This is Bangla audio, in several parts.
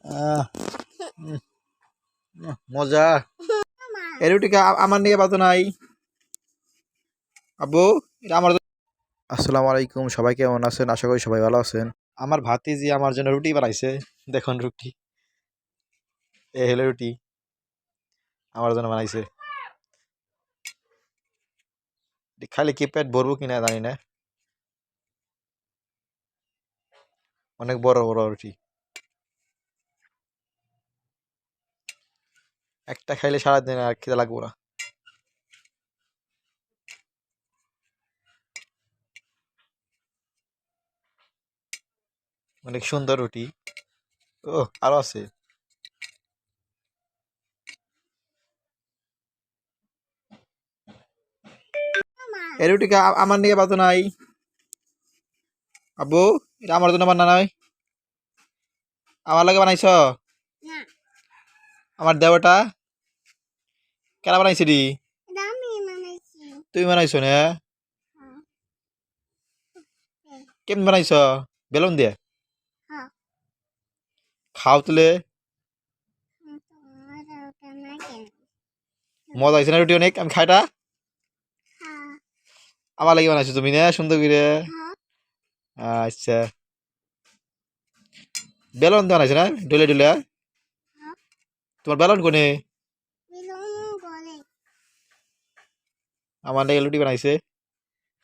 আহ, উম, মজা। এই রুটিকে আমার নিয়ে বাতো নাই আব্বু, এটা আমার আসসালামু আলাইকুম, সবাই কেমন আছেন? আশা করি সবাই ভালো আছেন। আমার ভাতিজি আমার জন্য রুটি বানাইছে। দেখুন রুটি, এ হলো রুটি আমার জন্য বানাইছে। খালি কি পেট ভরবো কিনা জানি না। অনেক বড় বড় রুটি, একটা খাইলে সারাদিন আর খেতে লাগবো না। অনেক সুন্দর রুটি। ও, আরো আছে। এই রুটিকে আমার নিয়ে বাতো নাই আব্বু, এটা আমার জন্য বানা নাই। আমার লাগে বানাইছ? আমার দেওয়াটা কেন বানাইছি রি? তুমি বানাইছো না? কেমন বানাইছ? বেলুন দিয়ে খাও তুলে। মজা হয়েছে না রুটি অনেক? আমি খাইটা আমার লাগে বানাইছো তুমি না, সুন্দর করে। আচ্ছা, বেলুন দিয়ে বানাইছো না, ডলে ডলে? তোমার বেলুন কোনে? আমার লাগে রুটি বানাইছে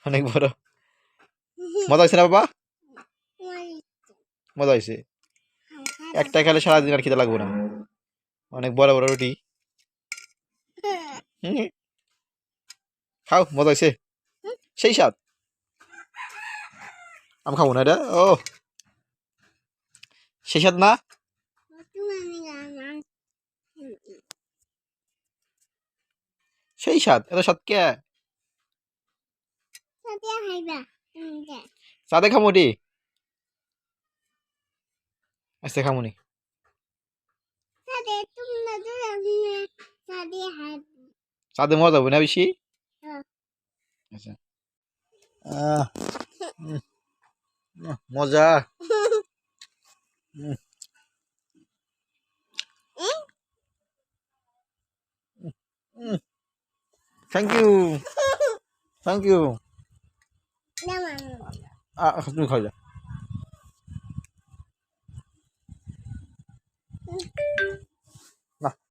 অনেক বড়। মজা হয়েছে না বাবা? মজা হয়েছে। একটা খেলে সারাদিন আর খেতে লাগবো না। অনেক বড় বড় রুটি। হুম, খাও, মজা হয়েছে, সেই স্বাদ। আমি খাবো না এটা। ও, সেই স্বাদ না? সেই স্বাদ, এত স্বাদ কে? সাদে খামুটি। আচ্ছা খামুনি। সাদে মজা হবে না বেশি? আচ্ছা। আহ, উম, মজা। Thank you, thank you. তুমি খাই যা। না।